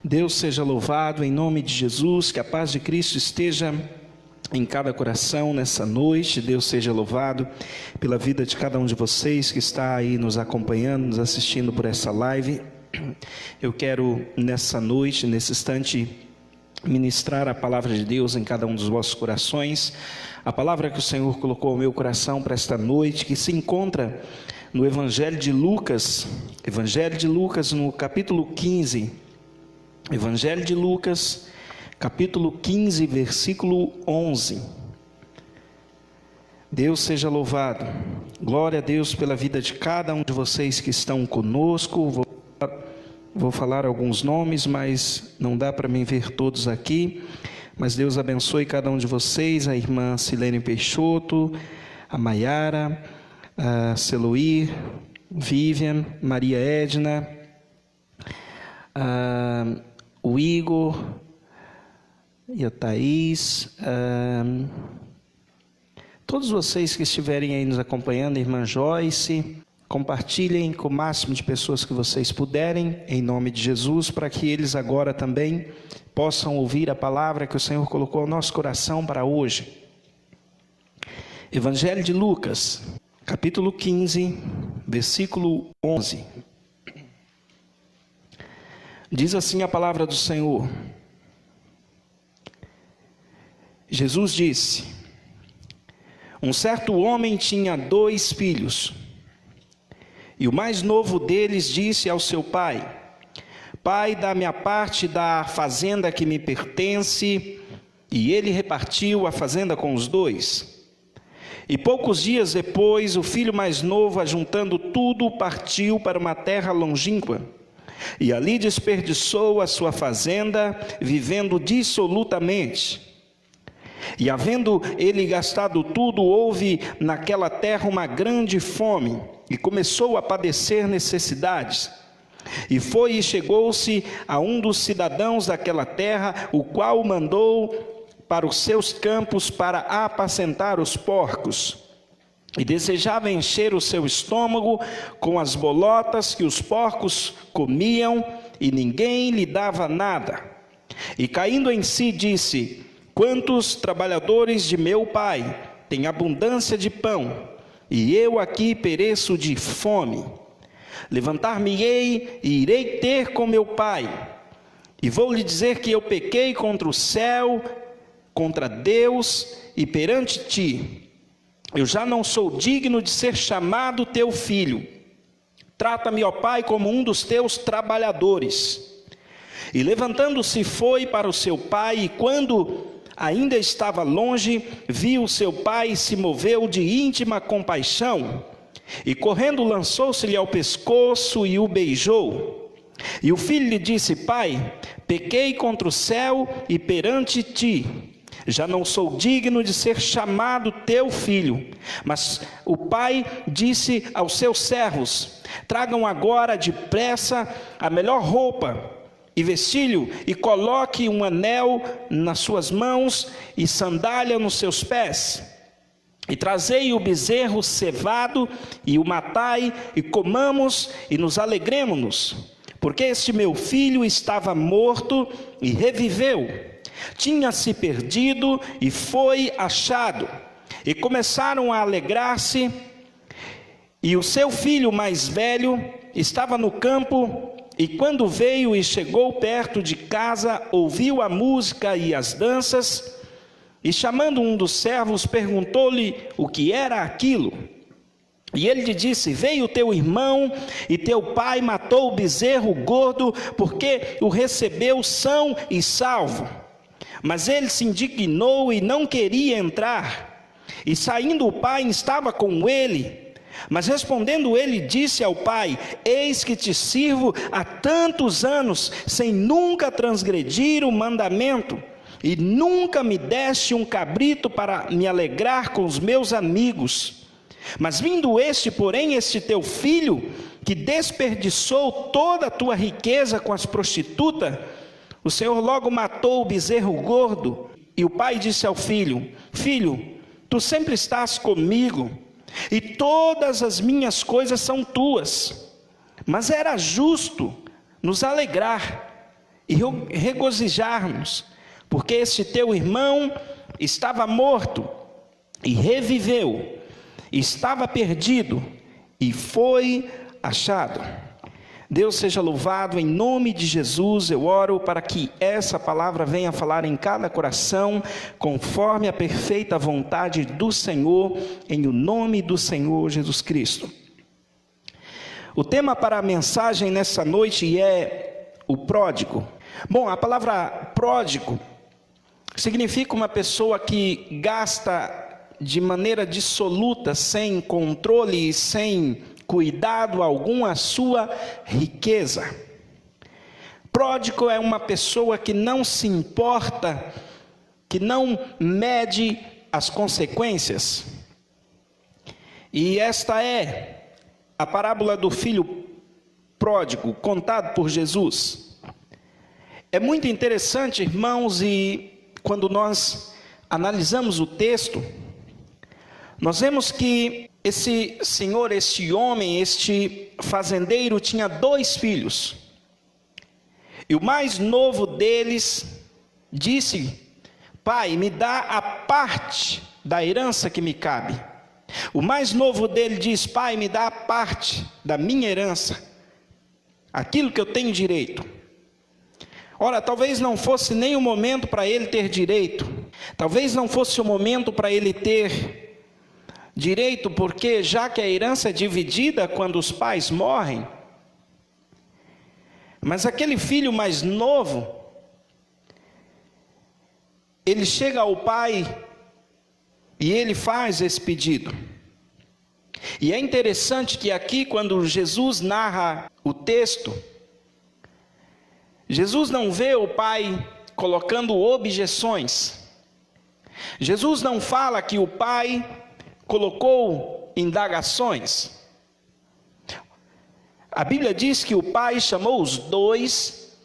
Deus seja louvado em nome de Jesus, que a paz de Cristo esteja em cada coração nessa noite. Deus seja louvado pela vida de cada um de vocês que está aí nos acompanhando, nos assistindo por essa live. Eu quero nessa noite, nesse instante, ministrar a palavra de Deus em cada um dos vossos corações. A palavra que o Senhor colocou ao meu coração para esta noite, que se encontra no Evangelho de Lucas no capítulo 15. Evangelho de Lucas, capítulo 15, versículo 11. Deus seja louvado. Glória a Deus pela vida de cada um de vocês que estão conosco. Vou falar alguns nomes, mas não dá para mim ver todos aqui. Mas Deus abençoe cada um de vocês, a irmã Silene Peixoto, a Maiara, a Celoir, Vivian, Maria Edna, o Igor e a Thaís, todos vocês que estiverem aí nos acompanhando, a irmã Joyce, compartilhem com o máximo de pessoas que vocês puderem, em nome de Jesus, para que eles agora também possam ouvir a palavra que o Senhor colocou no nosso coração para hoje. Evangelho de Lucas, capítulo 15, versículo 11. Diz assim a palavra do Senhor. Jesus disse: um certo homem tinha 2 filhos, e o mais novo deles disse ao seu pai: Pai, dá-me a parte da fazenda que me pertence. E ele repartiu a fazenda com os 2. E poucos dias depois, o filho mais novo, ajuntando tudo, partiu para uma terra longínqua, e ali desperdiçou a sua fazenda, vivendo dissolutamente. E havendo ele gastado tudo, houve naquela terra uma grande fome, e começou a padecer necessidades. E foi e chegou-se a um dos cidadãos daquela terra, o qual o mandou para os seus campos para apacentar os porcos. E desejava encher o seu estômago com as bolotas que os porcos comiam, e ninguém lhe dava nada. E caindo em si, disse: quantos trabalhadores de meu pai têm abundância de pão, e eu aqui pereço de fome. Levantar-me-ei e irei ter com meu pai, e vou lhe dizer que eu pequei contra o céu, contra Deus e perante ti. Eu já não sou digno de ser chamado teu filho. Trata-me, ó pai, como um dos teus trabalhadores. E levantando-se foi para o seu pai, e quando ainda estava longe, viu o seu pai e se moveu de íntima compaixão, e correndo lançou-se-lhe ao pescoço e o beijou. E o filho lhe disse: pai, pequei contra o céu e perante ti, já não sou digno de ser chamado teu filho. Mas o pai disse aos seus servos: tragam agora depressa a melhor roupa e vestilho, e coloque um anel nas suas mãos e sandália nos seus pés. E trazei o bezerro cevado, e o matai, e comamos, e nos alegremo-nos. Porque este meu filho estava morto, e reviveu. Tinha-se perdido, e foi achado. E começaram a alegrar-se. E o seu filho mais velho estava no campo, e quando veio e chegou perto de casa, ouviu a música e as danças. E chamando um dos servos, perguntou-lhe o que era aquilo. E ele lhe disse: veio teu irmão, e teu pai matou o bezerro gordo, porque o recebeu são e salvo. Mas ele se indignou e não queria entrar. E saindo o pai estava com ele. Mas respondendo ele, disse ao pai: eis que te sirvo há tantos anos, sem nunca transgredir o mandamento, e nunca me deste um cabrito para me alegrar com os meus amigos. Mas vindo porém, este teu filho, que desperdiçou toda a tua riqueza com as prostitutas, o Senhor logo matou o bezerro gordo. E o pai disse ao filho: filho, tu sempre estás comigo, e todas as minhas coisas são tuas. Mas era justo nos alegrar, e regozijar-nos, porque este teu irmão estava morto e reviveu, estava perdido e foi achado. Deus seja louvado. Em nome de Jesus eu oro para que essa palavra venha falar em cada coração, conforme a perfeita vontade do Senhor, em o nome do Senhor Jesus Cristo. O tema para a mensagem nessa noite é o pródigo. Bom, a palavra pródigo significa uma pessoa que gasta de maneira dissoluta, sem controle e sem cuidado algum a sua riqueza. Pródigo é uma pessoa que não se importa, que não mede as consequências. E esta é a parábola do filho pródigo, contado por Jesus. É muito interessante, irmãos, e quando nós analisamos o texto, nós vemos que esse senhor, este homem, este fazendeiro tinha 2 filhos. E o mais novo deles disse: pai, me dá a parte da herança que me cabe. O mais novo dele diz: pai, me dá a parte da minha herança, aquilo que eu tenho direito. Ora, talvez não fosse nem o momento para ele ter direito, talvez não fosse o momento para ele ter direito, porque já que a herança é dividida quando os pais morrem, mas aquele filho mais novo, ele chega ao pai e ele faz esse pedido. E é interessante que aqui, quando Jesus narra o texto, Jesus não vê o pai colocando objeções. Jesus não fala que o pai colocou indagações. A Bíblia diz que o pai chamou os 2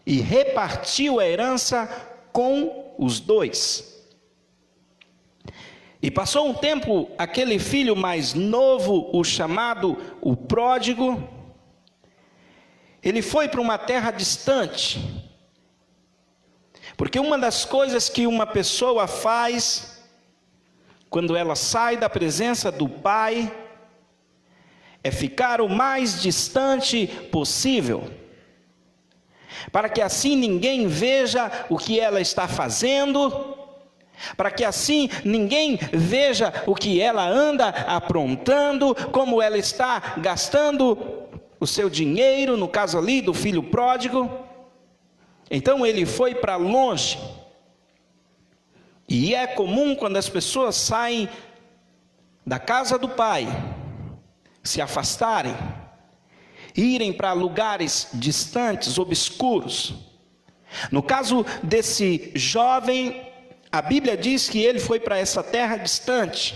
e repartiu a herança com os 2. E passou um tempo, aquele filho mais novo, o chamado o pródigo, ele foi para uma terra distante. Porque uma das coisas que uma pessoa faz quando ela sai da presença do pai é ficar o mais distante possível, para que assim ninguém veja o que ela está fazendo, para que assim ninguém veja o que ela anda aprontando, como ela está gastando o seu dinheiro, no caso ali do filho pródigo. Então ele foi para longe. E é comum quando as pessoas saem da casa do pai, se afastarem, irem para lugares distantes, obscuros. No caso desse jovem, a Bíblia diz que ele foi para essa terra distante.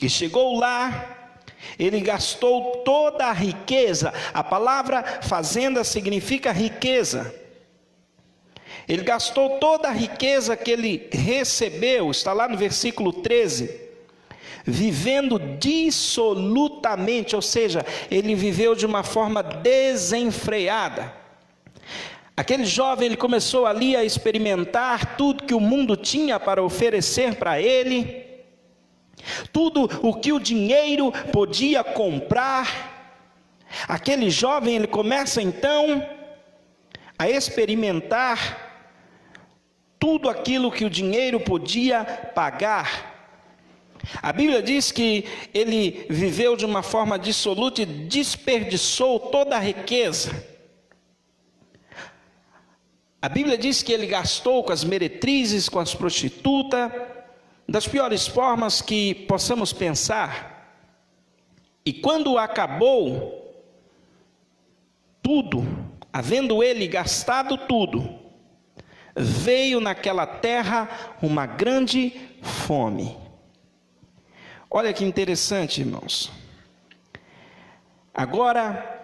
E chegou lá, ele gastou toda a riqueza. A palavra fazenda significa riqueza. Ele gastou toda a riqueza que ele recebeu, está lá no versículo 13, vivendo dissolutamente, ou seja, ele viveu de uma forma desenfreada. Aquele jovem, ele começou ali a experimentar tudo que o mundo tinha para oferecer para ele, tudo o que o dinheiro podia comprar. Aquele jovem, ele começa então a experimentar tudo aquilo que o dinheiro podia pagar. A Bíblia diz que ele viveu de uma forma dissoluta e desperdiçou toda a riqueza. A Bíblia diz que ele gastou com as meretrizes, com as prostitutas, das piores formas que possamos pensar. E quando acabou tudo, havendo ele gastado tudo, veio naquela terra uma grande fome. Olha que interessante, irmãos. Agora,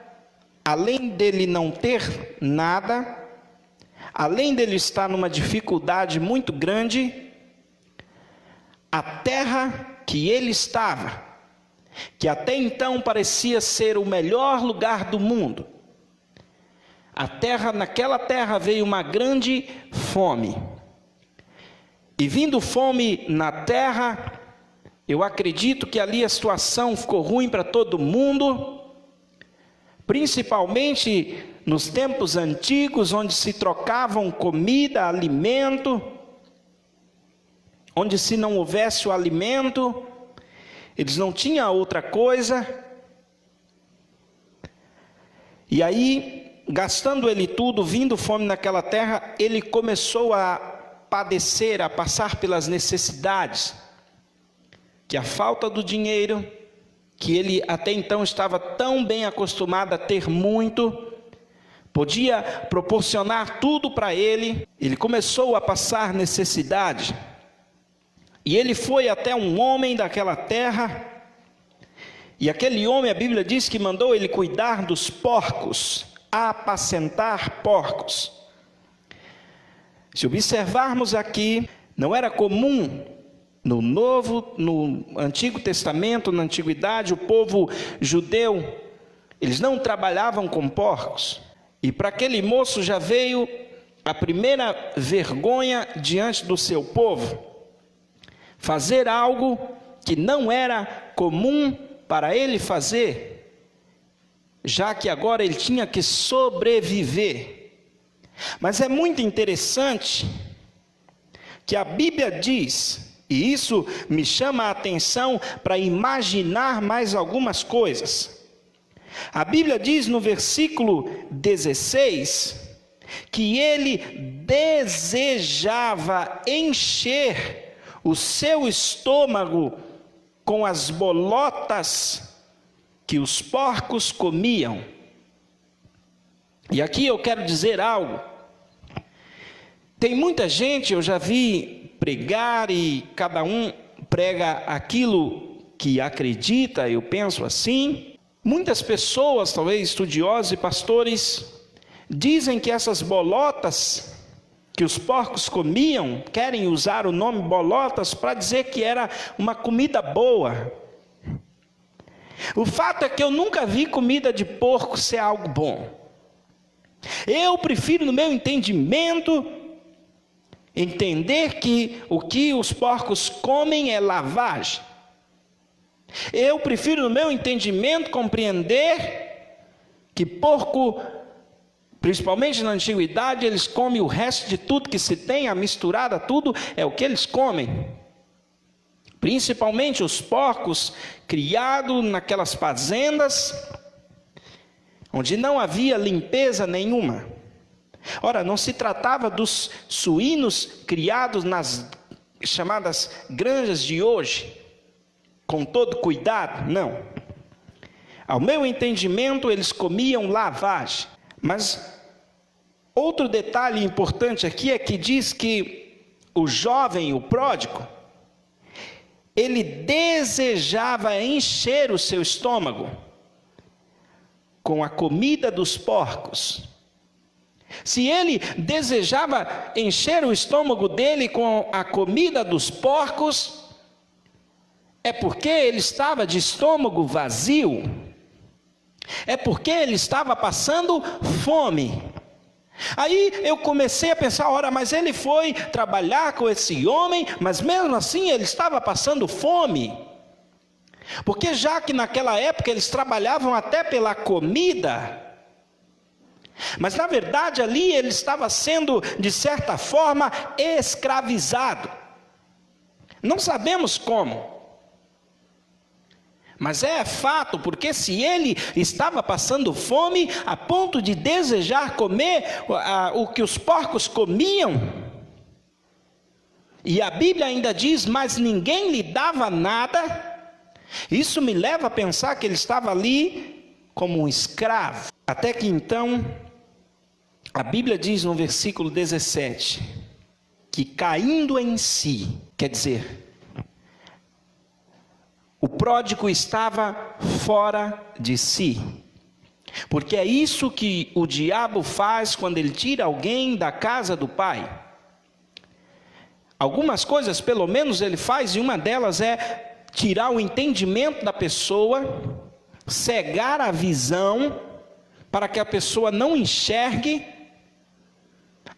além dele não ter nada, além dele estar numa dificuldade muito grande, a terra que ele estava, que até então parecia ser o melhor lugar do mundo, naquela terra veio uma grande fome. E vindo fome na terra, eu acredito que ali a situação ficou ruim para todo mundo, principalmente nos tempos antigos, onde se trocavam comida, alimento, onde se não houvesse o alimento, eles não tinham outra coisa. E aí, gastando ele tudo, vindo fome naquela terra, ele começou a padecer, a passar pelas necessidades, que a falta do dinheiro, que ele até então estava tão bem acostumado a ter muito, podia proporcionar tudo para ele, ele começou a passar necessidade. E ele foi até um homem daquela terra, e aquele homem, a Bíblia diz que mandou ele cuidar dos porcos, apacentar porcos. Se observarmos aqui, não era comum no Antigo Testamento, na Antiguidade, o povo judeu, eles não trabalhavam com porcos. E para aquele moço já veio a primeira vergonha diante do seu povo, fazer algo que não era comum para ele fazer, já que agora ele tinha que sobreviver. Mas é muito interessante que a Bíblia diz, e isso me chama a atenção para imaginar mais algumas coisas. A Bíblia diz no versículo 16, que ele desejava encher o seu estômago com as bolotas que os porcos comiam. E aqui eu quero dizer algo. Tem muita gente, eu já vi pregar, e cada um prega aquilo que acredita, eu penso assim. Muitas pessoas, talvez estudiosos e pastores, dizem que essas bolotas que os porcos comiam, querem usar o nome bolotas para dizer que era uma comida boa. O fato é que eu nunca vi comida de porco ser algo bom. Eu prefiro, no meu entendimento, entender que o que os porcos comem é lavagem. Eu prefiro, no meu entendimento, compreender que porco, principalmente na antiguidade, eles comem o resto de tudo que se tem, a misturada, tudo é o que eles comem. Principalmente os porcos criados naquelas fazendas, onde não havia limpeza nenhuma. Ora, não se tratava dos suínos criados nas chamadas granjas de hoje, com todo cuidado, não. Ao meu entendimento, eles comiam lavagem. Mas outro detalhe importante aqui é que diz que o jovem, o pródigo, ele desejava encher o seu estômago com a comida dos porcos. Se ele desejava encher o estômago dele com a comida dos porcos, é porque ele estava de estômago vazio, é porque ele estava passando fome. Aí eu comecei a pensar, ora, mas ele foi trabalhar com esse homem, mas mesmo assim ele estava passando fome. Porque já que naquela época eles trabalhavam até pela comida, mas na verdade ali ele estava sendo, de certa forma, escravizado. Não sabemos como. Mas é fato, porque se ele estava passando fome a ponto de desejar comer o que os porcos comiam, e a Bíblia ainda diz, mas ninguém lhe dava nada, isso me leva a pensar que ele estava ali como um escravo. Até que então, a Bíblia diz no versículo 17, que caindo em si, quer dizer, o pródigo estava fora de si, porque é isso que o diabo faz quando ele tira alguém da casa do pai. Algumas coisas, pelo menos, ele faz, e uma delas é tirar o entendimento da pessoa, cegar a visão, para que a pessoa não enxergue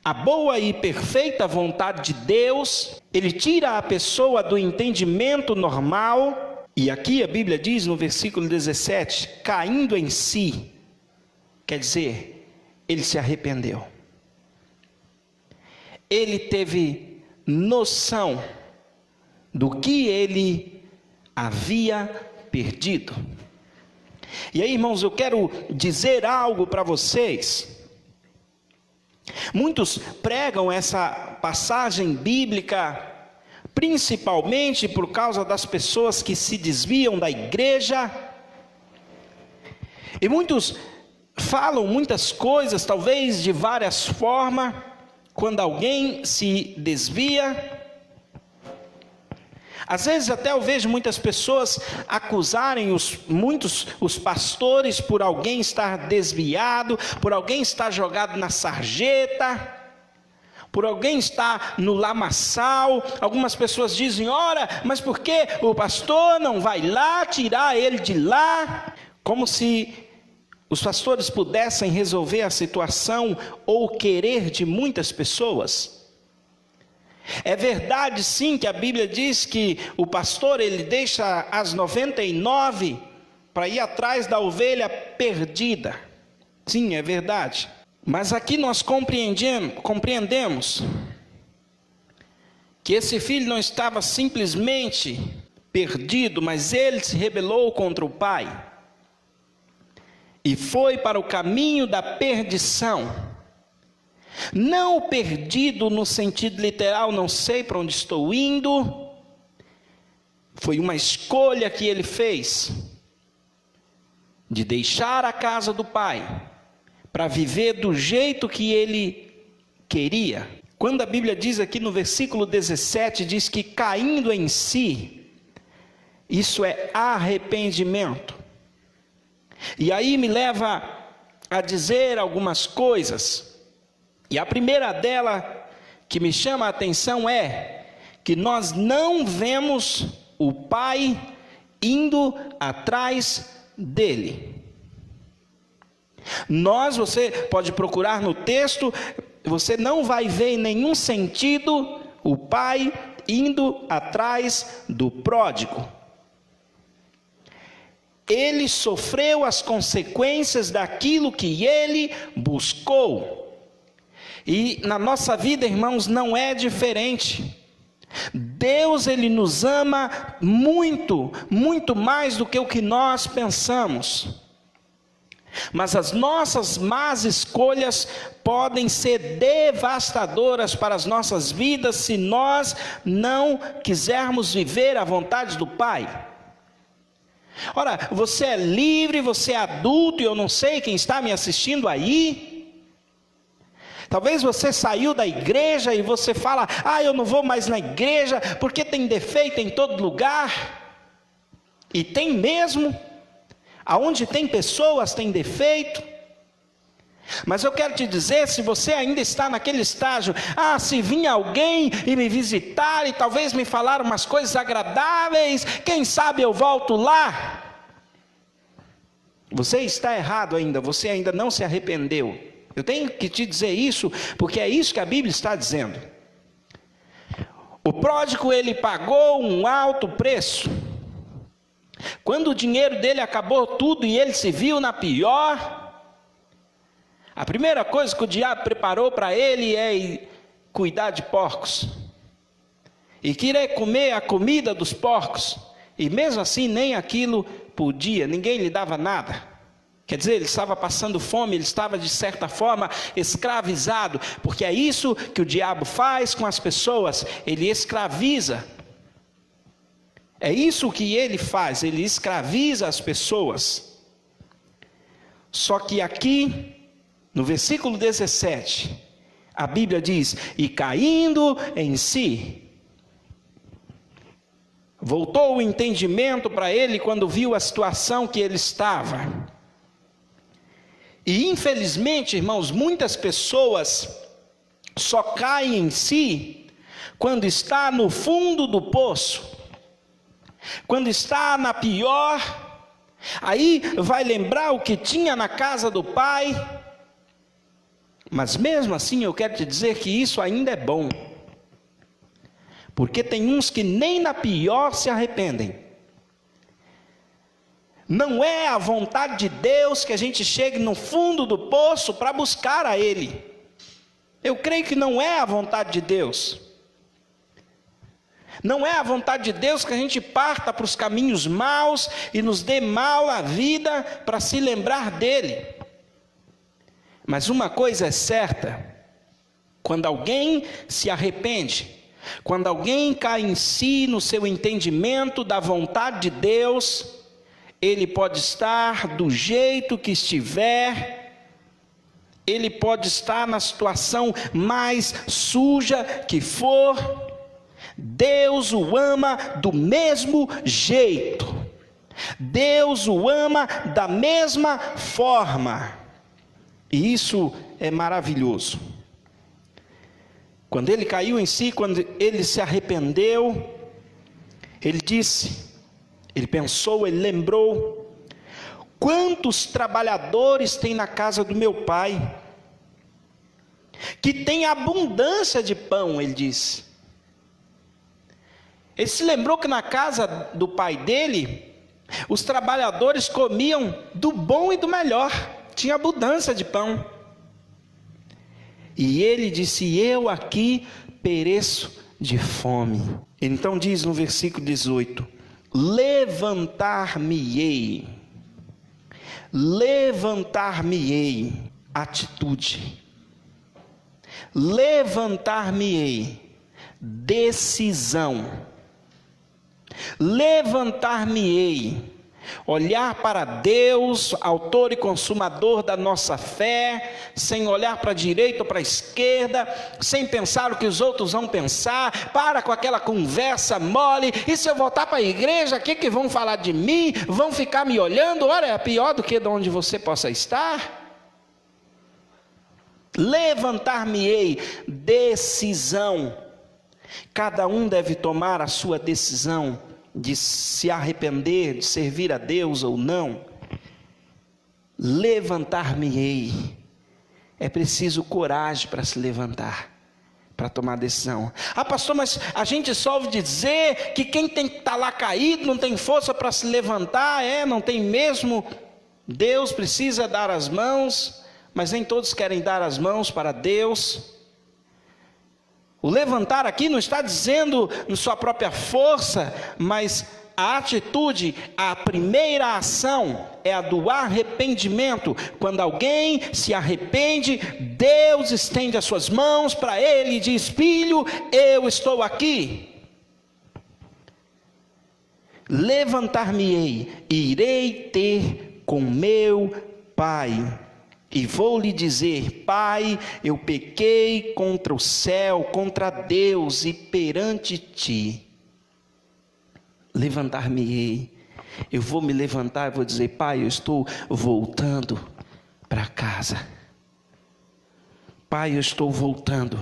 a boa e perfeita vontade de Deus. Ele tira a pessoa do entendimento normal. E aqui a Bíblia diz no versículo 17, caindo em si, quer dizer, ele se arrependeu. Ele teve noção do que ele havia perdido. E aí, irmãos, eu quero dizer algo para vocês. Muitos pregam essa passagem bíblica principalmente por causa das pessoas que se desviam da igreja. E muitos falam muitas coisas, talvez de várias formas, quando alguém se desvia. Às vezes até eu vejo muitas pessoas acusarem os pastores por alguém estar desviado, por alguém estar jogado na sarjeta, por alguém estar no lamaçal. Algumas pessoas dizem, ora, mas por que o pastor não vai lá tirar ele de lá? Como se os pastores pudessem resolver a situação ou o querer de muitas pessoas. É verdade sim que a Bíblia diz que o pastor ele deixa as 99 para ir atrás da ovelha perdida. Sim, é verdade. Mas aqui nós compreendemos que esse filho não estava simplesmente perdido, mas ele se rebelou contra o pai e foi para o caminho da perdição. Não perdido no sentido literal, não sei para onde estou indo. Foi uma escolha que ele fez de deixar a casa do pai para viver do jeito que ele queria. Quando a Bíblia diz aqui no versículo 17, diz que caindo em si, isso é arrependimento. E aí me leva a dizer algumas coisas. E a primeira dela que me chama a atenção é que nós não vemos o pai indo atrás dele. Você pode procurar no texto, você não vai ver em nenhum sentido o pai indo atrás do pródigo. Ele sofreu as consequências daquilo que ele buscou. E na nossa vida, irmãos, não é diferente. Deus, ele nos ama muito, muito mais do que o que nós pensamos. Mas as nossas más escolhas podem ser devastadoras para as nossas vidas se nós não quisermos viver a vontade do Pai. Ora, você é livre, você é adulto, e eu não sei quem está me assistindo aí. Talvez você saiu da igreja e você fala, eu não vou mais na igreja, porque tem defeito em todo lugar. E tem mesmo, aonde tem pessoas tem defeito. Mas eu quero te dizer, se você ainda está naquele estágio, se vir alguém e me visitar e talvez me falar umas coisas agradáveis, quem sabe eu volto lá. Você está errado ainda, você ainda não se arrependeu. Eu tenho que te dizer isso, porque é isso que a Bíblia está dizendo. O pródigo, ele pagou um alto preço. Quando o dinheiro dele acabou tudo e ele se viu na pior, a primeira coisa que o diabo preparou para ele é cuidar de porcos. E querer comer a comida dos porcos. E mesmo assim nem aquilo podia, ninguém lhe dava nada. Quer dizer, ele estava passando fome, ele estava de certa forma escravizado, porque é isso que o diabo faz com as pessoas, ele escraviza. É isso que ele faz, ele escraviza as pessoas. Só que aqui, no versículo 17, a Bíblia diz, e caindo em si, voltou o entendimento para ele quando viu a situação que ele estava. E infelizmente, irmãos, muitas pessoas só caem em si quando está no fundo do poço, quando está na pior Aí vai lembrar o que tinha na casa do pai. Mas mesmo assim eu quero te dizer que isso ainda é bom. Porque tem uns que nem na pior se arrependem. Não é a vontade de Deus que a gente chegue no fundo do poço para buscar a Ele. Eu creio que não é a vontade de Deus. Não é a vontade de Deus que a gente parta para os caminhos maus e nos dê mal a vida para se lembrar dEle. Mas uma coisa é certa: quando alguém se arrepende, quando alguém cai em si no seu entendimento da vontade de Deus, ele pode estar do jeito que estiver, ele pode estar na situação mais suja que for, Deus o ama do mesmo jeito, Deus o ama da mesma forma, e isso é maravilhoso. Quando ele caiu em si, quando ele se arrependeu, ele disse, ele pensou, ele lembrou: quantos trabalhadores tem na casa do meu pai, que tem abundância de pão, ele disse. Ele se lembrou que na casa do pai dele, os trabalhadores comiam do bom e do melhor, tinha abundância de pão. E ele disse: eu aqui pereço de fome. Então diz no versículo 18: levantar-me-ei, atitude, levantar-me-ei, decisão, levantar-me-ei, olhar para Deus, autor e consumador da nossa fé, sem olhar para a direita ou para a esquerda, sem pensar o que os outros vão pensar, para com aquela conversa mole: e se eu voltar para a igreja, o que vão falar de mim? Vão ficar me olhando? Olha, é pior do que de onde você possa estar. Levantar-me-ei, decisão. Cada um deve tomar a sua decisão de se arrepender, de servir a Deus ou não. Levantar-me-ei. É preciso coragem para se levantar, para tomar decisão. Ah, pastor, mas a gente só ouve dizer que quem tem que estar lá caído não tem força para se levantar. Não tem mesmo. Deus precisa dar as mãos, mas nem todos querem dar as mãos para Deus. O levantar aqui não está dizendo em sua própria força, mas a atitude, a primeira ação é a do arrependimento. Quando alguém se arrepende, Deus estende as suas mãos para ele e diz: filho, eu estou aqui. Levantar-me-ei, irei ter com meu pai, e vou lhe dizer: pai, eu pequei contra o céu, contra Deus e perante ti. Levantar-me-ei, eu vou me levantar e vou dizer: pai, eu estou voltando para casa. Pai, eu estou voltando.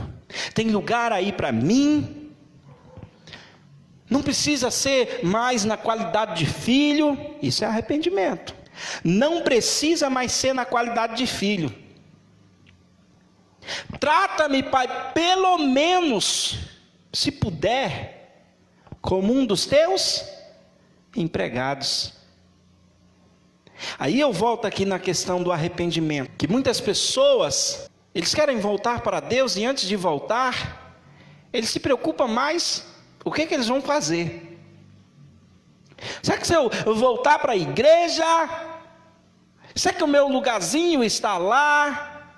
Tem lugar aí para mim? Não precisa ser mais na qualidade de filho, isso é arrependimento. Não precisa mais ser na qualidade de filho. Trata-me, pai, pelo menos, se puder, como um dos teus empregados. Aí eu volto aqui na questão do arrependimento, que muitas pessoas, eles querem voltar para Deus, e antes de voltar, eles se preocupam mais o que eles vão fazer. Será que se eu voltar para a igreja, será que o meu lugarzinho está lá?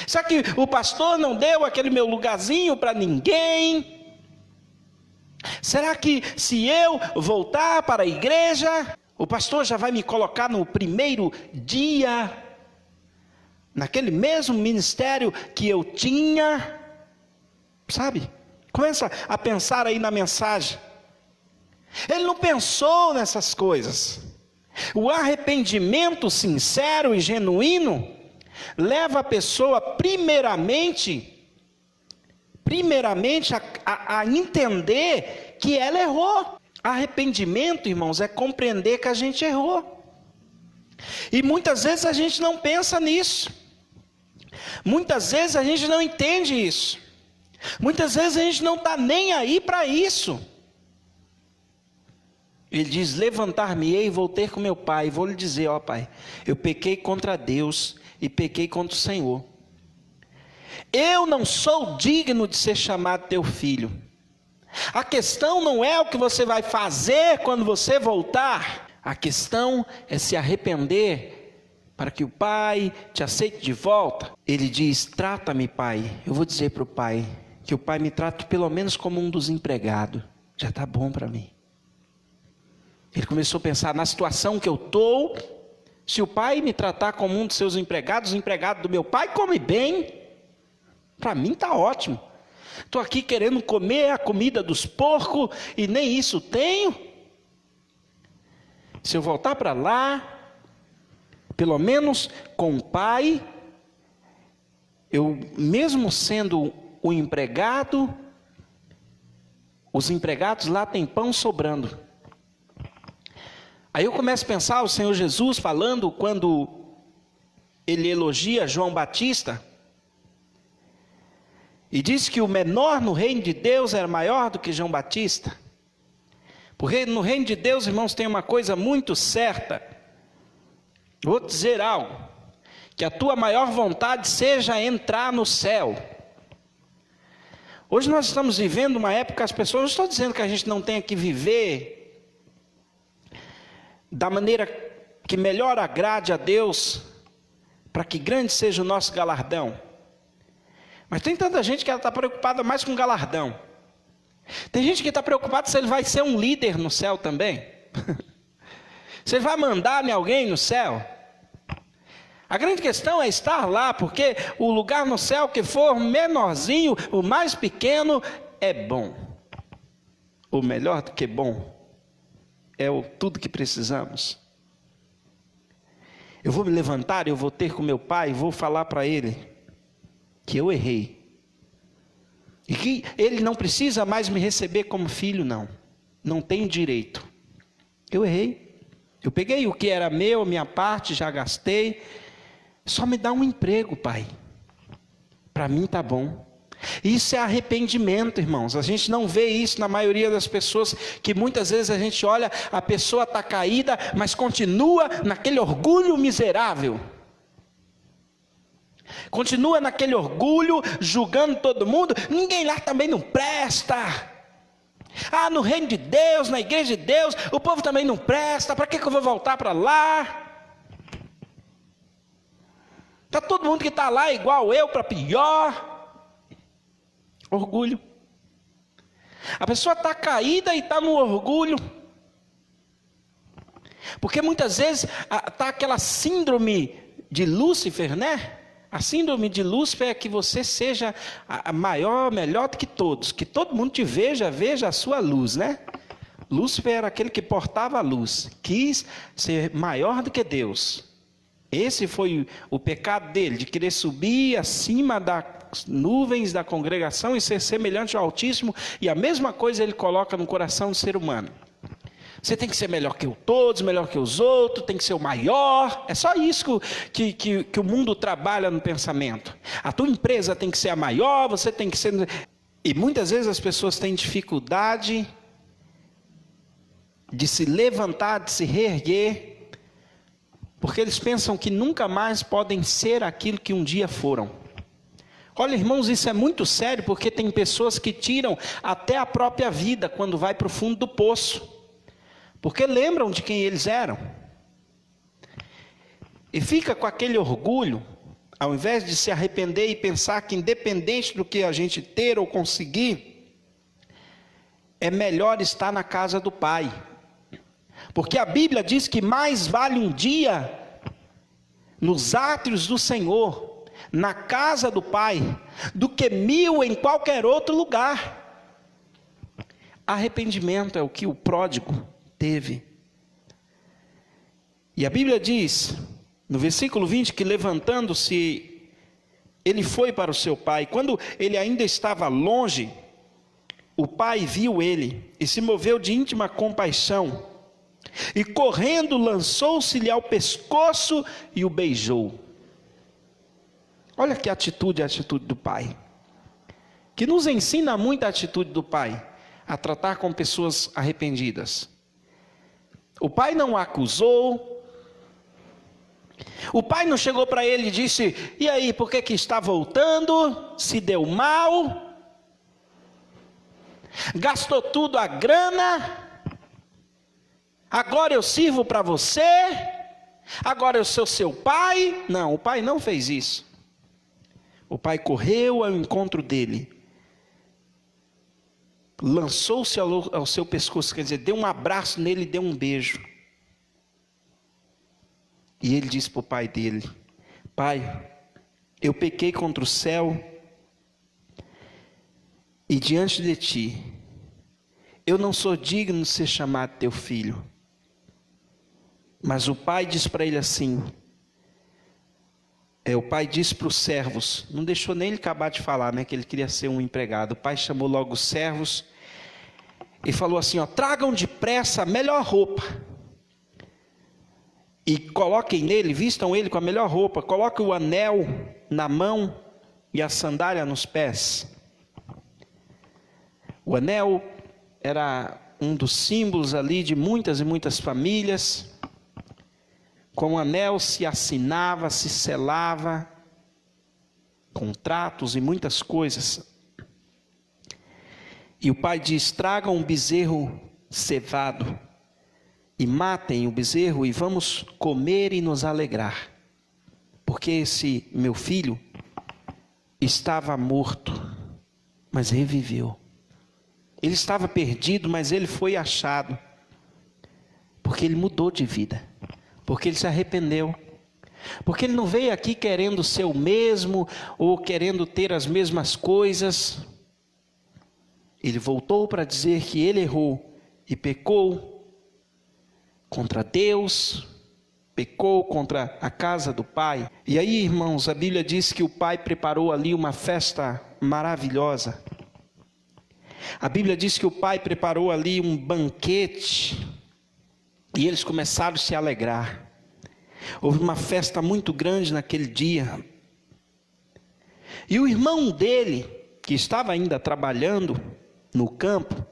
Será que o pastor não deu aquele meu lugarzinho para ninguém? Será que se eu voltar para a igreja, o pastor já vai me colocar no primeiro dia, naquele mesmo ministério que eu tinha? Sabe? Começa a pensar aí na mensagem. Ele não pensou nessas coisas. O arrependimento sincero e genuíno leva a pessoa primeiramente a entender que ela errou, Arrependimento, irmãos, é compreender que a gente errou. E muitas vezes a gente não pensa nisso. Muitas vezes a gente não entende isso. Muitas vezes a gente não está nem aí para isso. Ele diz: levantar-me-ei e vou ter com meu pai, e vou lhe dizer: ó pai, eu pequei contra Deus e pequei contra o Senhor. Eu não sou digno de ser chamado teu filho. A questão não é o que você vai fazer quando você voltar. A questão é se arrepender para que o pai te aceite de volta. Ele diz: trata-me, pai. Eu vou dizer para o pai que o pai me trate pelo menos como um dos empregados. Já está bom para mim. Ele começou a pensar na situação que eu estou. Se o pai me tratar como um dos seus empregados, o empregado do meu pai come bem, para mim está ótimo. Estou aqui querendo comer a comida dos porcos e nem isso tenho. Se eu voltar para lá, pelo menos com o pai, eu mesmo sendo o empregado, os empregados lá têm pão sobrando. Aí eu começo a pensar o Senhor Jesus falando quando ele elogia João Batista. E diz que o menor no reino de Deus era maior do que João Batista. Porque no reino de Deus, irmãos, tem uma coisa muito certa. Vou te dizer algo. Que a tua maior vontade seja entrar no céu. Hoje nós estamos vivendo uma época, as pessoas, não estou dizendo que a gente não tenha que viver da maneira que melhor agrade a Deus, para que grande seja o nosso galardão. Mas tem tanta gente que está preocupada mais com galardão. Tem gente que está preocupada se ele vai ser um líder no céu também. Se ele vai mandar em alguém no céu. A grande questão é estar lá, porque o lugar no céu que for menorzinho, o mais pequeno, é bom. O melhor do que bom. É tudo que precisamos. Eu vou me levantar, eu vou ter com meu pai, vou falar para ele que eu errei. E que ele não precisa mais me receber como filho, não. Não tem direito. Eu errei. Eu peguei o que era meu, minha parte, já gastei. Só me dá um emprego, pai. Para mim tá bom. Isso é arrependimento, irmãos. A gente não vê isso na maioria das pessoas, que muitas vezes a gente olha, a pessoa está caída, mas continua naquele orgulho miserável. Continua naquele orgulho, julgando todo mundo. Ninguém lá também não presta. Ah, no reino de Deus, na igreja de Deus, o povo também não presta. Para que eu vou voltar para lá? Está todo mundo que está lá igual eu, para pior. Orgulho. A pessoa está caída e está no orgulho. Porque muitas vezes está aquela síndrome de Lúcifer, né? A síndrome de Lúcifer é que você seja a maior, melhor do que todos. Que todo mundo te veja a sua luz, né? Lúcifer era aquele que portava a luz. Quis ser maior do que Deus. Esse foi o pecado dele, de querer subir acima das nuvens da congregação e ser semelhante ao Altíssimo. E a mesma coisa ele coloca no coração do ser humano. Você tem que ser melhor que todos, melhor que os outros, tem que ser o maior. É só isso que o mundo trabalha no pensamento. A tua empresa tem que ser a maior, você tem que ser... E muitas vezes as pessoas têm dificuldade de se levantar, de se reerguer, porque eles pensam que nunca mais podem ser aquilo que um dia foram. Olha, irmãos, isso é muito sério, porque tem pessoas que tiram até a própria vida quando vai para o fundo do poço. Porque lembram de quem eles eram. E fica com aquele orgulho, ao invés de se arrepender e pensar que independente do que a gente ter ou conseguir, é melhor estar na casa do Pai. Porque a Bíblia diz que mais vale um dia nos átrios do Senhor, na casa do Pai, do que 1000 em qualquer outro lugar. Arrependimento é o que o pródigo teve. E a Bíblia diz, no versículo 20, que levantando-se, ele foi para o seu pai. Quando ele ainda estava longe, o pai viu ele e se moveu de íntima compaixão, e correndo lançou-se-lhe ao pescoço e o beijou. Olha que atitude, a atitude do pai, que nos ensina muito a atitude do pai, a tratar com pessoas arrependidas. O pai não acusou, o pai não chegou para ele e disse: e aí, por que está voltando? Se deu mal? Gastou tudo a grana? Agora eu sirvo para você? Agora eu sou seu pai? Não, o pai não fez isso. O pai correu ao encontro dele, lançou-se ao seu pescoço, quer dizer, deu um abraço nele e deu um beijo. E ele disse para o pai dele: pai, eu pequei contra o céu e diante de ti, eu não sou digno de ser chamado teu filho. Mas o pai disse para ele assim, o pai disse para os servos, não deixou nem ele acabar de falar, né, que ele queria ser um empregado. O pai chamou logo os servos e falou assim, tragam depressa a melhor roupa e coloquem nele, vistam ele com a melhor roupa, coloquem o anel na mão e a sandália nos pés. O anel era um dos símbolos ali de muitas e muitas famílias. Com o anel se assinava, se selava contratos e muitas coisas. E o pai diz, tragam um bezerro cevado e matem o bezerro e vamos comer e nos alegrar. Porque esse meu filho estava morto, mas reviveu. Ele estava perdido, mas ele foi achado. Porque ele mudou de vida. Porque ele se arrependeu. Porque ele não veio aqui querendo ser o mesmo, ou querendo ter as mesmas coisas. Ele voltou para dizer que ele errou e pecou contra Deus, pecou contra a casa do pai. E aí, irmãos, a Bíblia diz que o pai preparou ali uma festa maravilhosa. A Bíblia diz que o pai preparou ali um banquete. E eles começaram a se alegrar. Houve uma festa muito grande naquele dia. E o irmão dele, que estava ainda trabalhando no campo,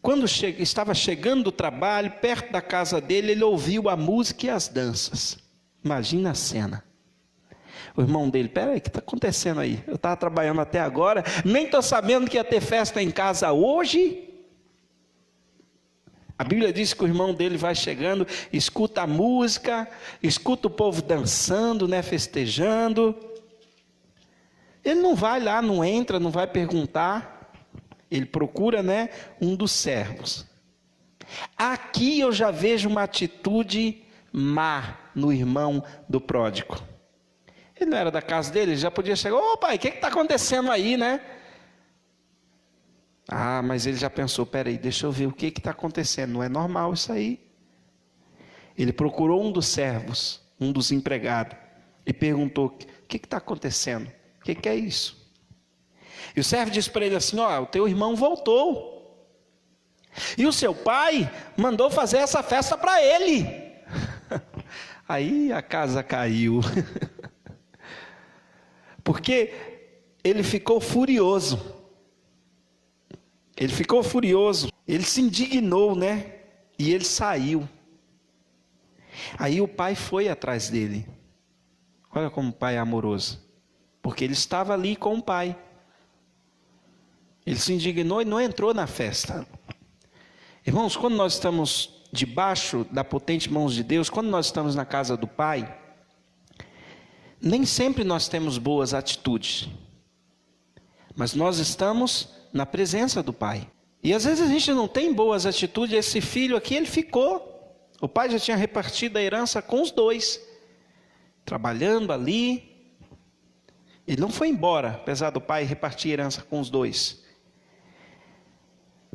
quando estava chegando do trabalho, perto da casa dele, ele ouviu a música e as danças. Imagina a cena. O irmão dele, peraí, o que está acontecendo aí? Eu estava trabalhando até agora, nem estou sabendo que ia ter festa em casa hoje. A Bíblia diz que o irmão dele vai chegando, escuta a música, escuta o povo dançando, né, festejando. Ele não vai lá, não entra, não vai perguntar. Ele procura, né, um dos servos. Aqui eu já vejo uma atitude má no irmão do pródigo. Ele não era da casa dele, ele já podia chegar, ô pai, o que está acontecendo aí, né? Ah, mas ele já pensou, peraí, deixa eu ver o que está acontecendo, não é normal isso aí. Ele procurou um dos servos, um dos empregados, e perguntou, o que está acontecendo? O que é isso? E o servo disse para ele assim, o teu irmão voltou, e o seu pai mandou fazer essa festa para ele. Aí a casa caiu, porque ele ficou furioso. Ele ficou furioso, ele se indignou, né? E ele saiu. Aí o pai foi atrás dele. Olha como o pai é amoroso. Porque ele estava ali com o pai. Ele se indignou e não entrou na festa. Irmãos, quando nós estamos debaixo da potente mão de Deus, quando nós estamos na casa do pai, nem sempre nós temos boas atitudes. Mas nós estamos na presença do pai. E às vezes a gente não tem boas atitudes. Esse filho aqui, ele ficou. O pai já tinha repartido a herança com os dois. Trabalhando ali. Ele não foi embora, apesar do pai repartir a herança com os dois.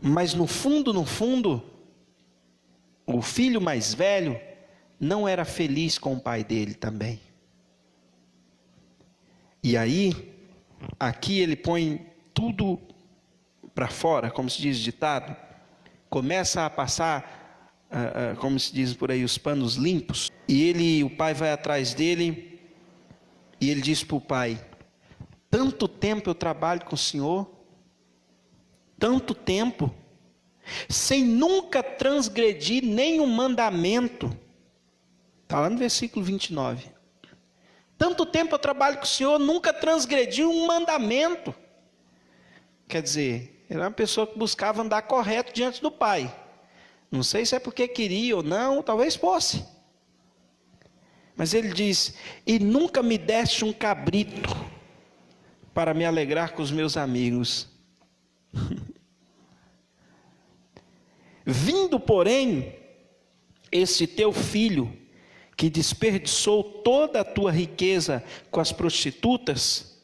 Mas no fundo, o filho mais velho não era feliz com o pai dele também. E aí, aqui ele põe tudo para fora, como se diz ditado, começa a passar, como se diz por aí, os panos limpos, e o pai vai atrás dele, e ele diz para o pai: tanto tempo eu trabalho com o senhor, tanto tempo, sem nunca transgredir nenhum mandamento. Está lá no versículo 29. Tanto tempo eu trabalho com o senhor, nunca transgredi um mandamento. Quer dizer, ele era uma pessoa que buscava andar correto diante do pai. Não sei se é porque queria ou não, talvez fosse. Mas ele diz: e nunca me deste um cabrito para me alegrar com os meus amigos. Vindo, porém, esse teu filho, que desperdiçou toda a tua riqueza com as prostitutas,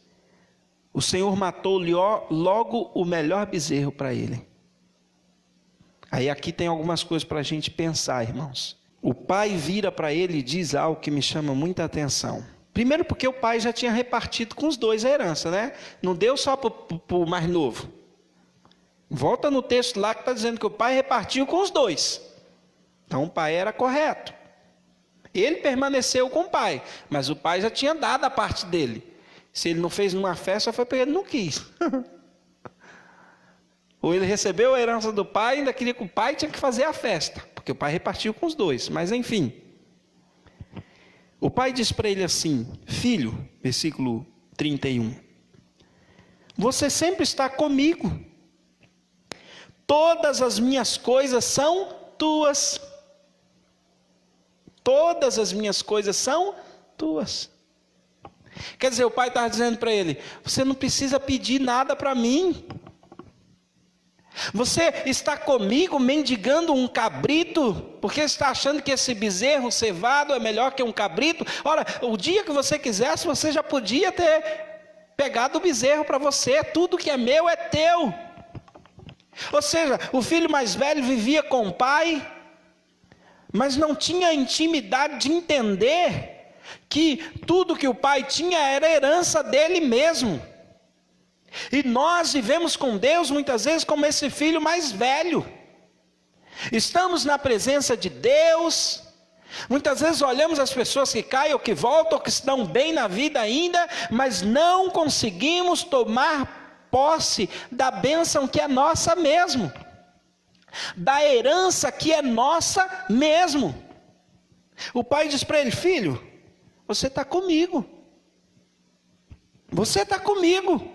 o Senhor matou-lhe logo o melhor bezerro para ele. Aí aqui tem algumas coisas para a gente pensar, irmãos. O pai vira para ele e diz algo que me chama muita atenção. Primeiro porque o pai já tinha repartido com os dois a herança, né? Não deu só para o mais novo. Volta no texto lá que está dizendo que o pai repartiu com os dois. Então o pai era correto. Ele permaneceu com o pai, mas o pai já tinha dado a parte dele. Se ele não fez numa festa, foi porque ele não quis. Ou ele recebeu a herança do pai, ainda queria que o pai tinha que fazer a festa, porque o pai repartiu com os dois, mas enfim. O pai diz para ele assim: filho, versículo 31, você sempre está comigo, todas as minhas coisas são tuas. Todas as minhas coisas são tuas. Quer dizer, o pai estava dizendo para ele: você não precisa pedir nada para mim. Você está comigo mendigando um cabrito, porque está achando que esse bezerro cevado é melhor que um cabrito? Ora, o dia que você quisesse, você já podia ter pegado o bezerro para você. Tudo que é meu é teu. Ou seja, o filho mais velho vivia com o pai, mas não tinha a intimidade de entender que tudo que o pai tinha era herança dele mesmo. E nós vivemos com Deus muitas vezes como esse filho mais velho. Estamos na presença de Deus, muitas vezes olhamos as pessoas que caem ou que voltam, ou que estão bem na vida ainda, mas não conseguimos tomar posse da bênção que é nossa mesmo, da herança que é nossa mesmo. O pai diz para ele: filho, você está comigo, você está comigo,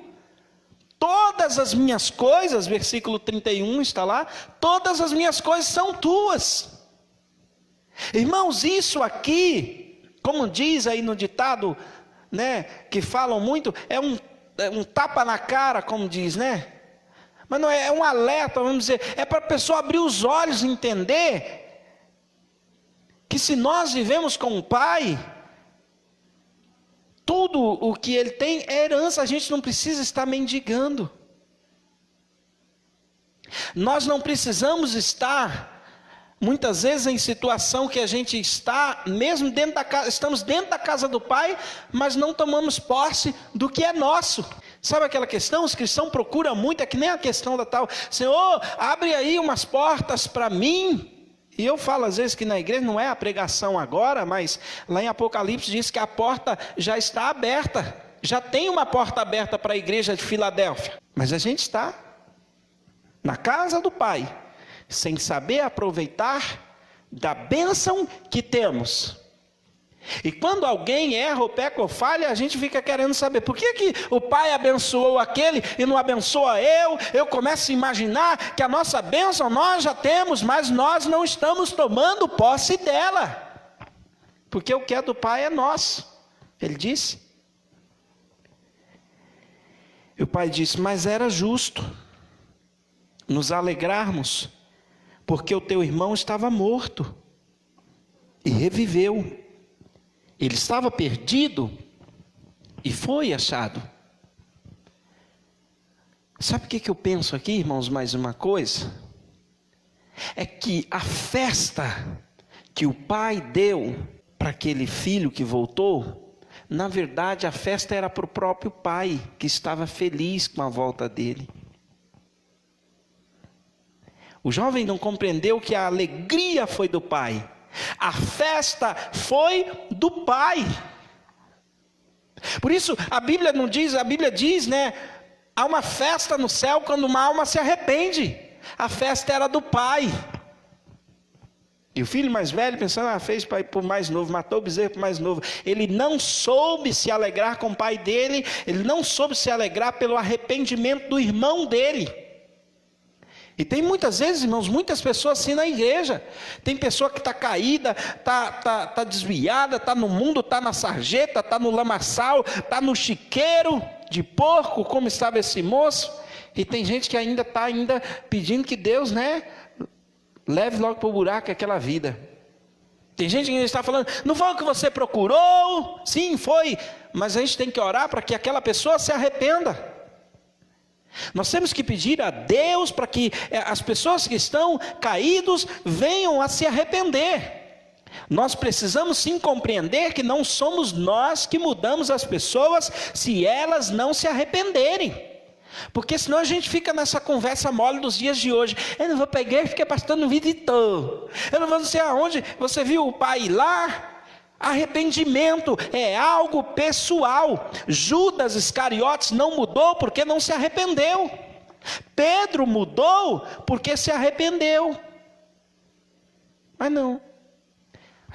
todas as minhas coisas, versículo 31 está lá, todas as minhas coisas são tuas. Irmãos, isso aqui, como diz aí no ditado, né, que falam muito, é um tapa na cara, como diz, né? Mas não é um alerta, vamos dizer, é para a pessoa abrir os olhos e entender que se nós vivemos com o pai, tudo o que ele tem é herança, a gente não precisa estar mendigando. Nós não precisamos estar, muitas vezes, em situação que a gente está, mesmo dentro da casa, estamos dentro da casa do pai, mas não tomamos posse do que é nosso. Sabe aquela questão? Os cristãos procuram muito, é que nem a questão da tal: Senhor, abre aí umas portas para mim. E eu falo às vezes que na igreja não é a pregação agora, mas lá em Apocalipse diz que a porta já está aberta. Já tem uma porta aberta para a igreja de Filadélfia. Mas a gente está na casa do Pai, sem saber aproveitar da bênção que temos. E quando alguém erra ou peca ou falha, a gente fica querendo saber por que o pai abençoou aquele e não abençoa eu. Eu começo a imaginar que a nossa bênção nós já temos, mas nós não estamos tomando posse dela, porque o que é do pai é nosso, ele disse. E o pai disse: mas era justo nos alegrarmos, porque o teu irmão estava morto e reviveu. Ele estava perdido e foi achado. Sabe o que eu penso aqui, irmãos? Mais uma coisa, é que a festa que o pai deu para aquele filho que voltou, na verdade a festa era para o próprio pai, que estava feliz com a volta dele. O jovem não compreendeu que a alegria foi do pai. A festa foi do pai. Por isso a Bíblia não diz, a Bíblia diz, né? Há uma festa no céu quando uma alma se arrepende. A festa era do pai. E o filho mais velho pensando, fez para o mais novo, matou o bezerro para o mais novo. Ele não soube se alegrar com o pai dele, ele não soube se alegrar pelo arrependimento do irmão dele. E tem muitas vezes, irmãos, muitas pessoas assim na igreja. Tem pessoa que está caída, está desviada, está no mundo, está na sarjeta, está no lamaçal, está no chiqueiro de porco, como estava esse moço. E tem gente que ainda está pedindo que Deus, né, leve logo para o buraco aquela vida. Tem gente que ainda está falando, não foi o que você procurou? Sim, foi. Mas a gente tem que orar para que aquela pessoa se arrependa. Nós temos que pedir a Deus para que as pessoas que estão caídos venham a se arrepender. Nós precisamos sim compreender que não somos nós que mudamos as pessoas se elas não se arrependerem. Porque senão a gente fica nessa conversa mole dos dias de hoje. Eu não vou para a igreja porque pastor não visitou. Eu não vou não sei aonde. Você viu o pai ir lá? Arrependimento é algo pessoal. Judas Iscariotes não mudou porque não se arrependeu. Pedro mudou porque se arrependeu. Mas não.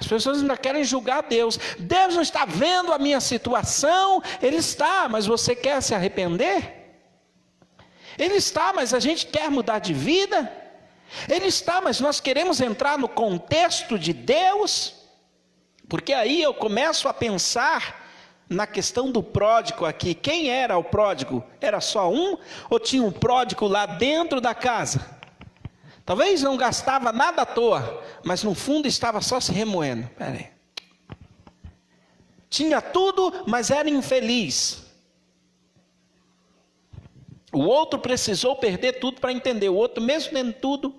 As pessoas ainda querem julgar Deus. Deus não está vendo a minha situação. Ele está, mas você quer se arrepender? Ele está, mas a gente quer mudar de vida? Ele está, mas nós queremos entrar no contexto de Deus? Porque aí eu começo a pensar na questão do pródigo aqui. Quem era o pródigo? Era só um? Ou tinha um pródigo lá dentro da casa? Talvez não gastava nada à toa, mas no fundo estava só se remoendo. Espera aí. Tinha tudo, mas era infeliz. O outro precisou perder tudo para entender. O outro mesmo tendo tudo.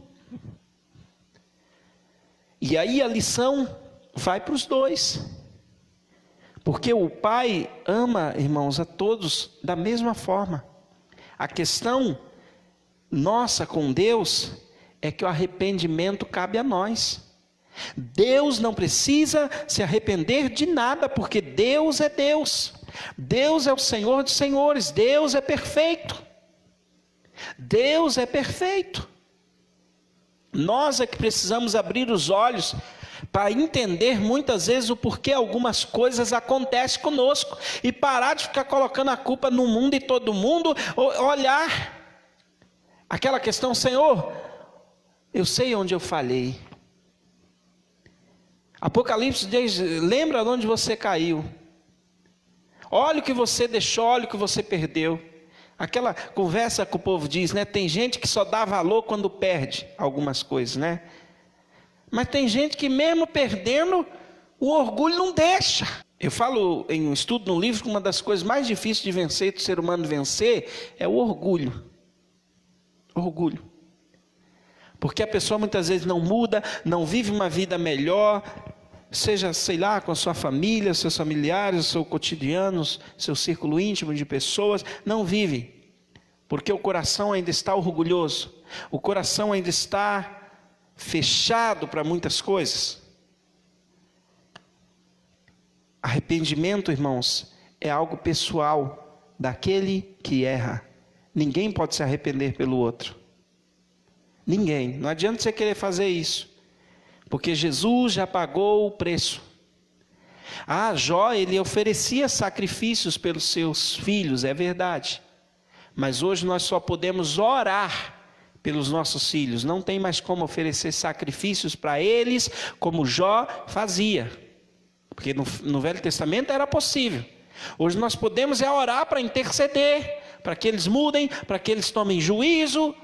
E aí a lição vai para os dois. Porque o pai ama, irmãos, a todos da mesma forma. A questão nossa com Deus é que o arrependimento cabe a nós. Deus não precisa se arrepender de nada, porque Deus é Deus. Deus é o Senhor dos senhores. Deus é perfeito. Deus é perfeito. Nós é que precisamos abrir os olhos para entender muitas vezes o porquê algumas coisas acontecem conosco e parar de ficar colocando a culpa no mundo e todo mundo, olhar aquela questão, Senhor, eu sei onde eu falhei. Apocalipse diz, lembra onde você caiu. Olha o que você deixou, olha o que você perdeu. Aquela conversa que o povo diz, né? Tem gente que só dá valor quando perde algumas coisas, né? Mas tem gente que mesmo perdendo, o orgulho não deixa. Eu falo em um estudo no livro que uma das coisas mais difíceis de vencer, do ser humano vencer, é o orgulho. Orgulho. Porque a pessoa muitas vezes não muda, não vive uma vida melhor, seja, sei lá, com a sua família, seus familiares, seu cotidiano, seu círculo íntimo de pessoas, não vive, porque o coração ainda está orgulhoso, o coração ainda está fechado para muitas coisas. Arrependimento, irmãos, é algo pessoal daquele que erra. Ninguém pode se arrepender pelo outro. Ninguém. Não adianta você querer fazer isso. Porque Jesus já pagou o preço. Jó, ele oferecia sacrifícios pelos seus filhos, é verdade. Mas hoje nós só podemos orar pelos nossos filhos. Não tem mais como oferecer sacrifícios para eles, como Jó fazia. Porque no Velho Testamento era possível. Hoje nós podemos orar para interceder, para que eles mudem, para que eles tomem juízo.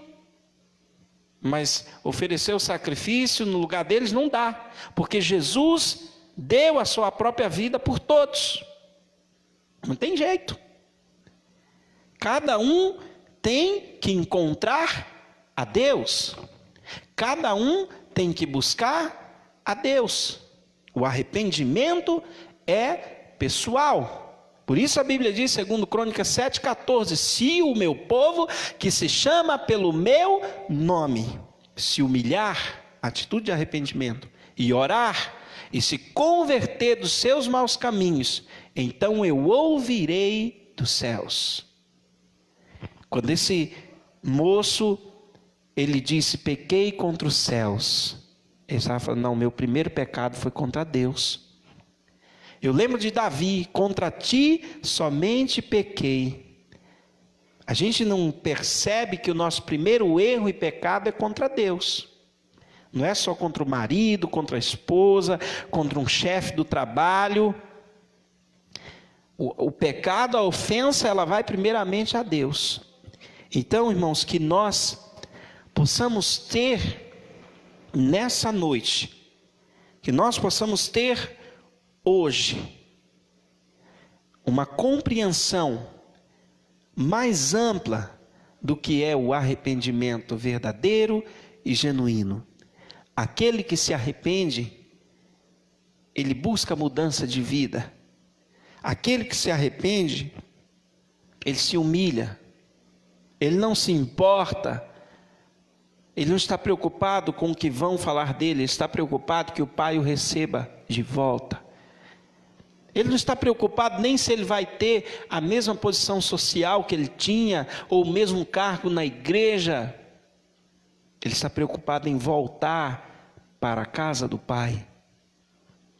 Mas oferecer o sacrifício no lugar deles não dá, porque Jesus deu a sua própria vida por todos. Não tem jeito. Cada um tem que encontrar a Deus. Cada um tem que buscar a Deus. O arrependimento é pessoal. Por isso a Bíblia diz, segundo Crônicas 7,14, se o meu povo, que se chama pelo meu nome, se humilhar, atitude de arrependimento, e orar, e se converter dos seus maus caminhos, então eu ouvirei dos céus. Quando esse moço, ele disse, pequei contra os céus, ele estava falando, não, meu primeiro pecado foi contra Deus. Eu lembro de Davi, contra ti somente pequei. A gente não percebe que o nosso primeiro erro e pecado é contra Deus. Não é só contra o marido, contra a esposa, contra um chefe do trabalho. O pecado, a ofensa, ela vai primeiramente a Deus. Então, irmãos, que nós possamos ter nessa noite, que nós possamos ter hoje uma compreensão mais ampla do que é o arrependimento verdadeiro e genuíno. Aquele que se arrepende, ele busca mudança de vida. Aquele que se arrepende, ele se humilha, ele não se importa, ele não está preocupado com o que vão falar dele, ele está preocupado que o Pai o receba de volta. Ele não está preocupado nem se ele vai ter a mesma posição social que ele tinha, ou o mesmo cargo na igreja. Ele está preocupado em voltar para a casa do Pai.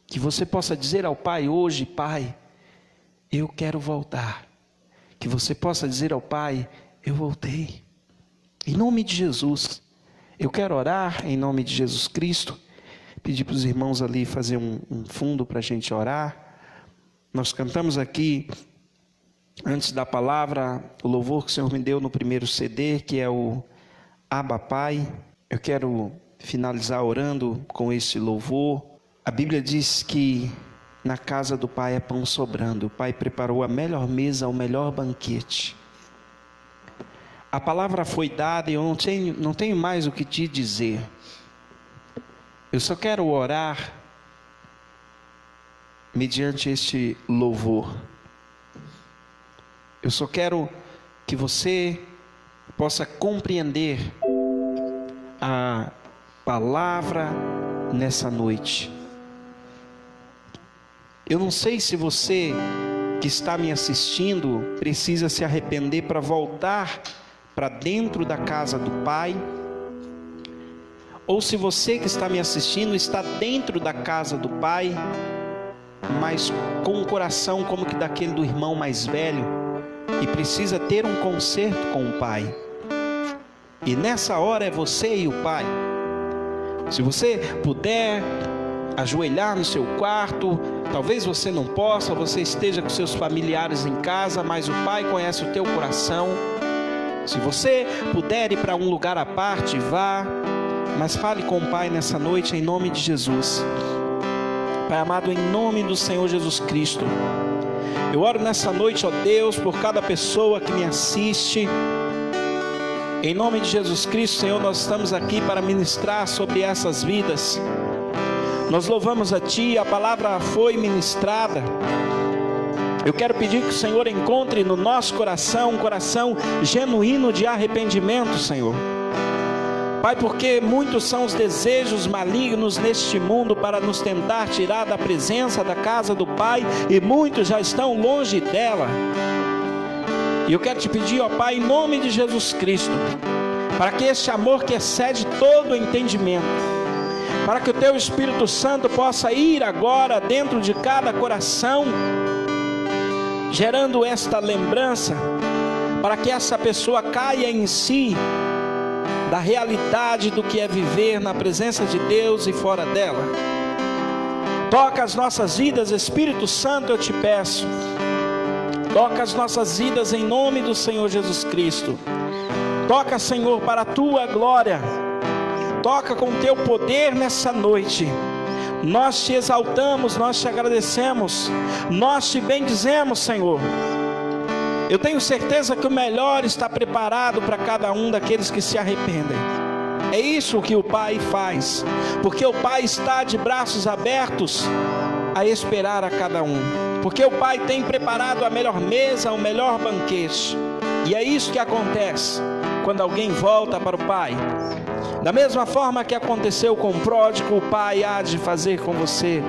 Que você possa dizer ao Pai hoje, Pai, eu quero voltar. Que você possa dizer ao Pai, eu voltei. Em nome de Jesus, eu quero orar em nome de Jesus Cristo. Pedir para os irmãos ali fazer um fundo para a gente orar. Nós cantamos aqui, antes da palavra, o louvor que o Senhor me deu no primeiro CD, que é o Abba Pai. Eu quero finalizar orando com esse louvor. A Bíblia diz que na casa do Pai é pão sobrando. O Pai preparou a melhor mesa, o melhor banquete. A palavra foi dada e eu não tenho mais o que te dizer. Eu só quero orar mediante este louvor. Eu só quero que você possa compreender a palavra nessa noite. Eu não sei se você que está me assistindo precisa se arrepender para voltar para dentro da casa do Pai, ou se você que está me assistindo está dentro da casa do Pai, mas com o coração como que daquele do irmão mais velho, e precisa ter um concerto com o Pai. E nessa hora é você e o Pai. Se você puder ajoelhar no seu quarto, talvez você não possa, você esteja com seus familiares em casa, mas o Pai conhece o teu coração. Se você puder ir para um lugar à parte, vá, mas fale com o Pai nessa noite em nome de Jesus. Pai amado, em nome do Senhor Jesus Cristo, eu oro nessa noite, ó Deus, por cada pessoa que me assiste. Em nome de Jesus Cristo, Senhor, nós estamos aqui para ministrar sobre essas vidas. Nós louvamos a Ti, a palavra foi ministrada. Eu quero pedir que o Senhor encontre no nosso coração um coração genuíno de arrependimento, Senhor. Pai, porque muitos são os desejos malignos neste mundo para nos tentar tirar da presença da casa do Pai, e muitos já estão longe dela. E eu quero te pedir, ó Pai, em nome de Jesus Cristo, para que este amor que excede todo entendimento, para que o Teu Espírito Santo possa ir agora dentro de cada coração, gerando esta lembrança, para que essa pessoa caia em si, da realidade do que é viver na presença de Deus e fora dela. Toca as nossas vidas, Espírito Santo, eu te peço. Toca as nossas vidas em nome do Senhor Jesus Cristo. Toca, Senhor, para a Tua glória. Toca com o Teu poder nessa noite. Nós te exaltamos, nós te agradecemos, nós te bendizemos, Senhor. Eu tenho certeza que o melhor está preparado para cada um daqueles que se arrependem. É isso que o Pai faz, porque o Pai está de braços abertos a esperar a cada um, porque o Pai tem preparado a melhor mesa, o melhor banquete. E é isso que acontece quando alguém volta para o Pai. Da mesma forma que aconteceu com o pródigo, o Pai há de fazer com você,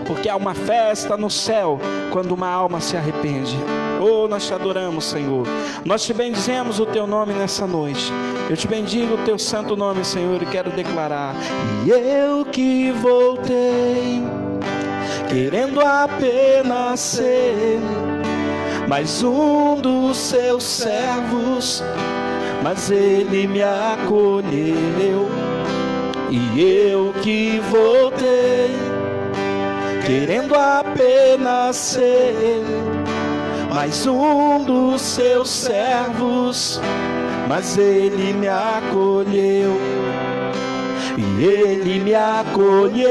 porque há uma festa no céu quando uma alma se arrepende. Oh, nós te adoramos, Senhor. Nós te bendizemos o teu nome nessa noite. Eu te bendigo o teu santo nome, Senhor, e quero declarar: e eu que voltei, querendo apenas ser mais um dos seus servos, mas ele me acolheu. E eu que voltei, querendo apenas ser mais um dos seus servos, mas ele me acolheu. E ele me acolheu,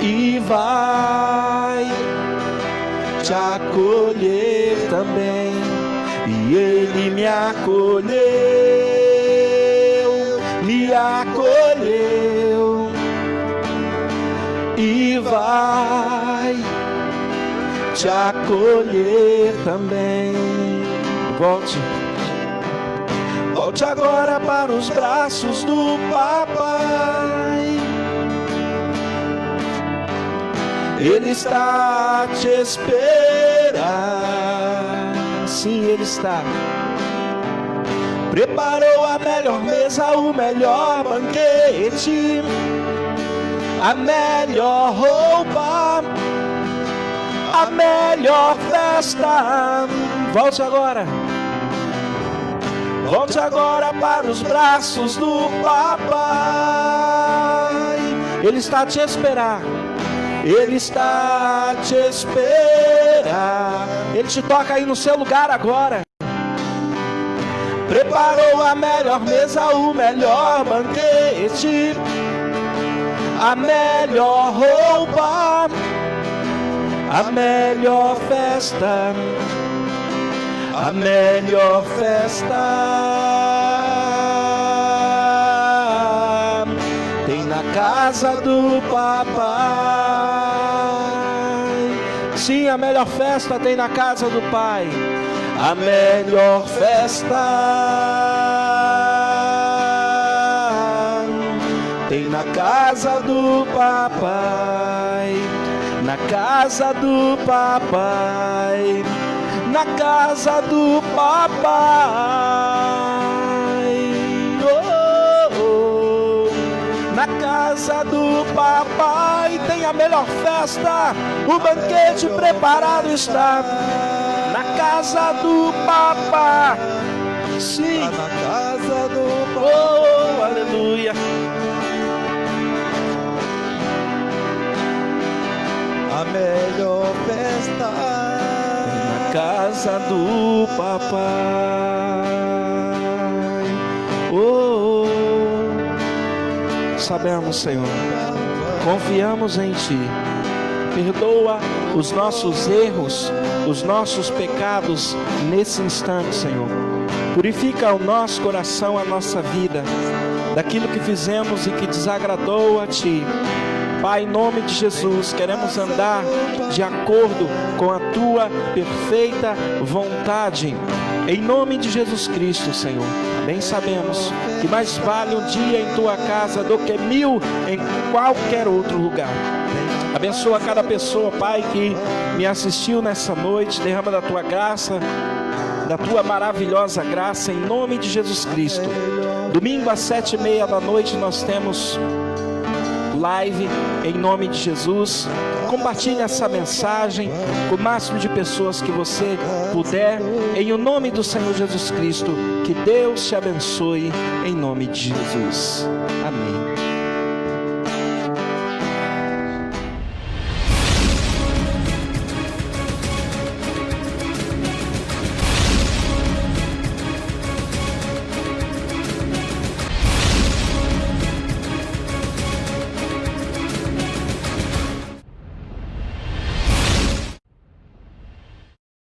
e vai te acolher também. E ele me acolheu, e vai te acolher também. Volte agora para os braços do Papai. Ele está a te esperar. Sim, Ele está. Preparou a melhor mesa, o melhor banquete, a melhor roupa, a melhor festa. Volte agora para os braços do Papai. Ele está a te esperar. Ele está a te esperar. Ele te toca aí no seu lugar agora. Preparou a melhor mesa, o melhor banquete, a melhor roupa, a melhor festa, a melhor festa tem na casa do Papai. Sim, a melhor festa tem na casa do Pai. A melhor festa tem na casa do Papai. Na casa do Papai. Na casa do Papai. Oh, oh. Na casa do Papai tem a melhor festa. O banquete preparado está. Na casa do Papai. Sim. Na casa do Papai. Oh, aleluia. A melhor festa Na casa do Papai. Oh, sabemos, Senhor, confiamos em Ti. Perdoa os nossos erros, os nossos pecados nesse instante, Senhor. Purifica o nosso coração, a nossa vida, daquilo que fizemos e que desagradou a Ti. Pai, em nome de Jesus, queremos andar de acordo com a Tua perfeita vontade. Em nome de Jesus Cristo, Senhor. Bem sabemos que mais vale um dia em Tua casa do que 1000 em qualquer outro lugar. Abençoa cada pessoa, Pai, que me assistiu nessa noite. Derrama da Tua graça, da Tua maravilhosa graça, em nome de Jesus Cristo. Domingo às 7h30 da noite nós temos live, em nome de Jesus. Compartilhe essa mensagem com o máximo de pessoas que você puder, em o nome do Senhor Jesus Cristo. Que Deus te abençoe, em nome de Jesus. Amém.